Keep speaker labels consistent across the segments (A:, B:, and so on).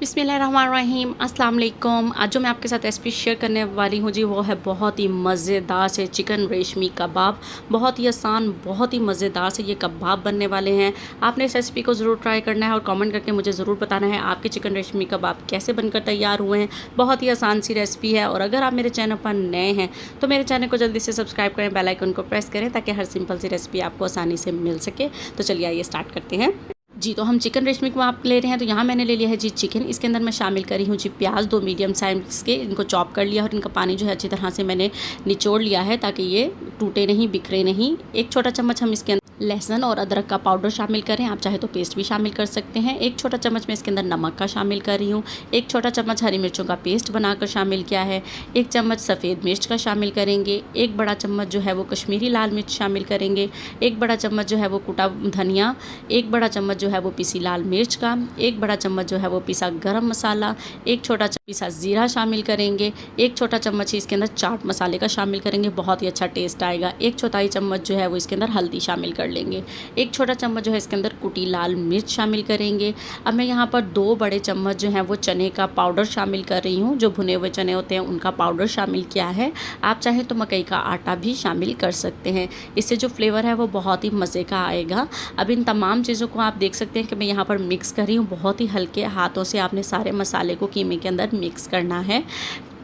A: बिस्मिल्लाहिर्रहमानिर्रहीम, अस्सलाम वालेकुम। आज जो मैं आपके साथ रेसिपी शेयर करने वाली हूँ जी, वो है बहुत ही मज़ेदार से चिकन रेशमी कबाब। बहुत ही आसान, बहुत ही मज़ेदार से ये कबाब बनने वाले हैं। आपने इस रेसिपी को ज़रूर ट्राई करना है और कमेंट करके मुझे ज़रूर बताना है आपके चिकन रेशमी कबाब कैसे बनकर तैयार हुए हैं। बहुत ही आसान सी रेसिपी है और अगर आप मेरे चैनल पर नए हैं तो मेरे चैनल को जल्दी से सब्सक्राइब करें, बेल आइकन को प्रेस करें ताकि हर सिंपल सी रेसिपी आपको आसानी से मिल सके। तो चलिए आइए स्टार्ट करते हैं जी। तो हम चिकन रेशमी कबाब ले रहे हैं, तो यहाँ मैंने ले लिया है जी चिकन। इसके अंदर मैं शामिल करी हूँ जी प्याज, 2 मीडियम साइज़ के। इनको चॉप कर लिया और इनका पानी जो है अच्छी तरह से मैंने निचोड़ लिया है ताकि ये टूटे नहीं, बिखरे नहीं। 1 छोटा चम्मच हम इसके अंदर लहसुन और अदरक का पाउडर शामिल करें, आप चाहे तो पेस्ट भी शामिल कर सकते हैं। 1 छोटा चम्मच मैं इसके अंदर नमक का शामिल कर रही हूँ। 1 छोटा चम्मच हरी मिर्चों का पेस्ट बनाकर शामिल किया है। 1 चम्मच सफ़ेद मिर्च का शामिल करेंगे। 1 बड़ा चम्मच जो है वो कश्मीरी लाल मिर्च शामिल करेंगे। 1 बड़ा चम्मच जो है वो कुटा धनिया। 1 बड़ा चम्मच जो है वो पिसी लाल मिर्च का। 1 बड़ा चम्मच जो है वो पिसा गरम मसाला। 1 छोटा पिसा ज़ीरा शामिल करेंगे। 1 छोटा चम्मच ही इसके अंदर चाट मसाले का शामिल करेंगे, बहुत ही अच्छा टेस्ट आएगा। 1 चौथाई चम्मच जो है वो इसके अंदर हल्दी शामिल कर लेंगे। 1 छोटा चम्मच जो है इसके अंदर कुटी लाल मिर्च शामिल करेंगे। अब मैं यहाँ पर 2 बड़े चम्मच जो है वो चने का पाउडर शामिल कर रही हूँ। जो भुने हुए चने होते हैं उनका पाउडर शामिल किया है। आप चाहें तो मकई का आटा भी शामिल कर सकते हैं, इससे जो फ्लेवर है वो बहुत ही मज़े का आएगा। अब इन तमाम चीज़ों को आप देख सकते हैं कि मैं यहाँ पर मिक्स कर रही हूँ। बहुत ही हल्के हाथों से आपने सारे मसाले को कीमे के अंदर मिक्स करना है।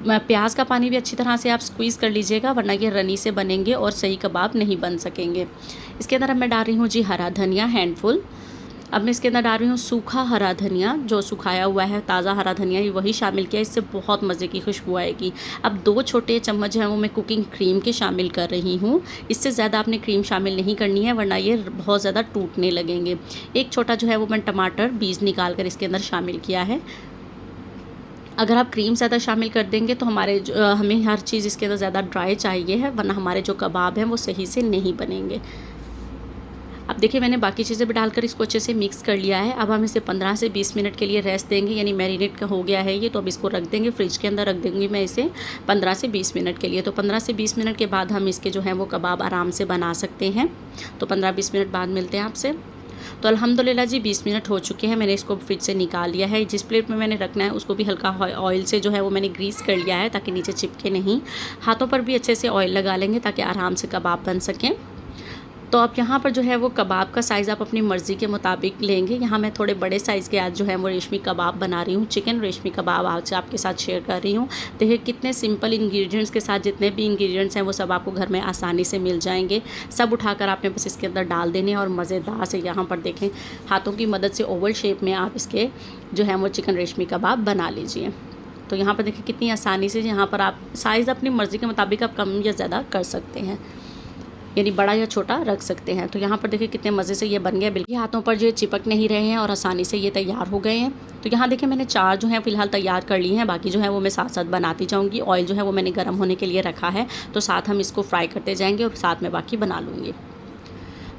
A: प्याज का पानी भी अच्छी तरह से आप स्क्वीज़ कर लीजिएगा, वरना ये रनी से बनेंगे और सही कबाब नहीं बन सकेंगे। इसके अंदर अब मैं डाल रही हूँ जी हरा धनिया हैंडफुल। अब मैं इसके अंदर डाल रही हूँ सूखा हरा धनिया, जो सुखाया हुआ है ताज़ा हरा धनिया, ये वही शामिल किया, इससे बहुत मज़े की खुशबू आएगी। अब 2 छोटे चम्मच जो है वो मैं कुकिंग क्रीम के शामिल कर रही हूँ। इससे ज़्यादा आपने क्रीम शामिल नहीं करनी है, वरना ये बहुत ज़्यादा टूटने लगेंगे। 1 छोटा जो है वो मैं टमाटर बीज निकाल कर इसके अंदर शामिल किया है। अगर आप क्रीम ज़्यादा शामिल कर देंगे तो हमें हर चीज़ इसके अंदर ज़्यादा ड्राई चाहिए है, वरना हमारे जो कबाब हैं वो सही से नहीं बनेंगे। अब देखिए मैंने बाकी चीज़ें भी डालकर इसको अच्छे से मिक्स कर लिया है। अब हम इसे 15 से 20 मिनट के लिए रेस्ट देंगे, यानी मैरिनेट का हो गया है ये, तो अब इसको रख देंगे फ्रिज के अंदर। रख देंगी मैं इसे 15 से 20 मिनट के लिए। तो 15 से 20 मिनट के बाद हम इसके जो है वो कबाब आराम से बना सकते हैं। तो 15-20 मिनट बाद मिलते हैं आपसे। तो अल्हम्दुलिल्लाह जी 20 मिनट हो चुके हैं, मैंने इसको फ्रिज से निकाल लिया है। जिस प्लेट में मैंने रखना है उसको भी हल्का ऑयल से जो है वो मैंने ग्रीस कर लिया है ताकि नीचे चिपके नहीं। हाथों पर भी अच्छे से ऑयल लगा लेंगे ताकि आराम से कबाब बन सकें। तो अब यहाँ पर जो है वो कबाब का साइज़ आप अपनी मर्ज़ी के मुताबिक लेंगे। यहाँ मैं थोड़े बड़े साइज़ के आज जो है वो रेशमी कबाब बना रही हूँ, चिकन रेशमी कबाब आज आपके साथ शेयर कर रही हूँ। देखिए कितने सिंपल इंग्रेडिएंट्स के साथ, जितने भी इंग्रेडिएंट्स हैं वो सब आपको घर में आसानी से मिल जाएंगे। सब उठाकर आपने बस इसके अंदर डाल देने और मज़ेदार से यहाँ पर देखें हाथों की मदद से ओवल शेप में आप इसके जो है वो चिकन रेशमी कबाब बना लीजिए। तो यहाँ पर देखिए कितनी आसानी से, यहाँ पर आप साइज़ अपनी मर्ज़ी के मुताबिक आप कम या ज़्यादा कर सकते हैं, यानी बड़ा या छोटा रख सकते हैं। तो यहाँ पर देखिए कितने मज़े से ये बन गया, बिल्कुल हाथों पर जो चिपक नहीं रहे हैं और आसानी से ये तैयार हो गए हैं। तो यहाँ देखिए मैंने 4 जो हैं फ़िलहाल तैयार कर ली हैं, बाकी जो है वो मैं साथ साथ बनाती जाऊँगी। ऑयल जो है वो मैंने गर्म होने के लिए रखा है, तो साथ हम इसको फ्राई करते जाएँगे और साथ में बाकी बना लूँगी।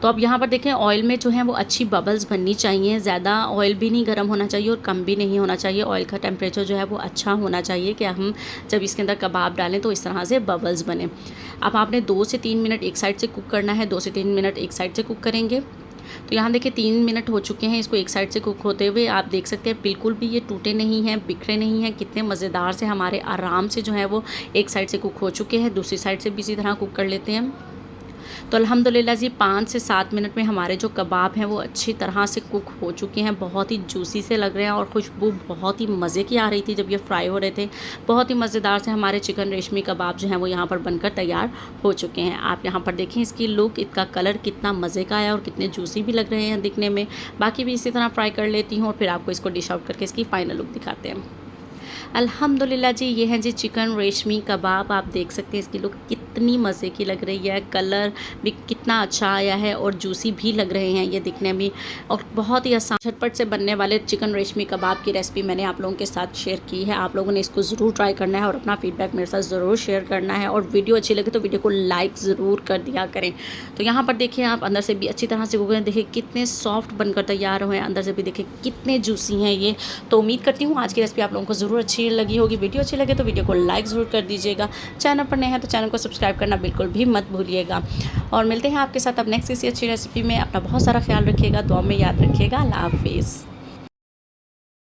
A: तो अब यहाँ पर देखें ऑयल में जो है वो अच्छी बबल्स बननी चाहिए। ज़्यादा ऑयल भी नहीं गर्म होना चाहिए और कम भी नहीं होना चाहिए। ऑयल का टेम्परेचर जो है वो अच्छा होना चाहिए कि हम जब इसके अंदर कबाब डालें तो इस तरह से बबल्स बने। अब आपने 2 से 3 मिनट एक साइड से कुक करना है, 2 से 3 मिनट एक साइड से कुक करेंगे। तो यहाँ देखिए 3 मिनट हो चुके हैं इसको एक साइड से कुक होते हुए। आप देख सकते हैं बिल्कुल भी ये टूटे नहीं हैं, बिखरे नहीं हैं, कितने मज़ेदार से हमारे आराम से जो है वो एक साइड से कुक हो चुके हैं। दूसरी साइड से भी इसी तरह कुक कर लेते हैं। तो अल्हम्दुलिल्लाह जी 5 से 7 मिनट में हमारे जो कबाब हैं वो अच्छी तरह से कुक हो चुके हैं। बहुत ही जूसी से लग रहे हैं और खुशबू बहुत ही मज़े की आ रही थी जब ये फ्राई हो रहे थे। बहुत ही मज़ेदार से हमारे चिकन रेशमी कबाब जो हैं वो यहाँ पर बनकर तैयार हो चुके हैं। आप यहाँ पर देखें इसकी लुक, इसका कलर कितना मज़े का है और कितने जूसी भी लग रहे हैं दिखने में। बाकी भी इसी तरह फ्राई कर लेती हूँ और फिर आपको इसको डिश आउट करके इसकी फ़ाइनल लुक दिखाते हैं। अल्हम्दुलिल्लाह जी ये हैं जी चिकन रेशमी कबाब। आप देख सकते हैं इसकी लुक कितनी मज़े की लग रही है, कलर भी कितना अच्छा आया है और जूसी भी लग रहे हैं ये दिखने में। और बहुत ही आसान झटपट से बनने वाले चिकन रेशमी कबाब की रेसिपी मैंने आप लोगों के साथ शेयर की है। आप लोगों ने इसको ज़रूर ट्राई करना है और अपना फीडबैक मेरे साथ ज़रूर शेयर करना है। और वीडियो अच्छी लगे तो वीडियो को लाइक ज़रूर कर दिया करें। तो यहाँ पर देखिए आप अंदर से भी अच्छी तरह से कुक हैं, देखिए कितने सॉफ्ट बनकर तैयार हुए हैं, अंदर से भी देखिए कितने जूसी हैं ये। तो उम्मीद करती हूँ आज की रेसिपी आप लोगों को ज़रूर अच्छी लगी होगी। वीडियो अच्छी लगे तो वीडियो को लाइक ज़रूर कर दीजिएगा। चैनल पर नए हैं तो चैनल को सब्सक्राइब करना बिल्कुल भी मत भूलिएगा। और मिलते हैं आपके साथ अब नेक्स्ट किसी अच्छी रेसिपी में। अपना बहुत सारा ख्याल रखिएगा, दुआ में याद रखिएगा। अल्लाह हाफिज़।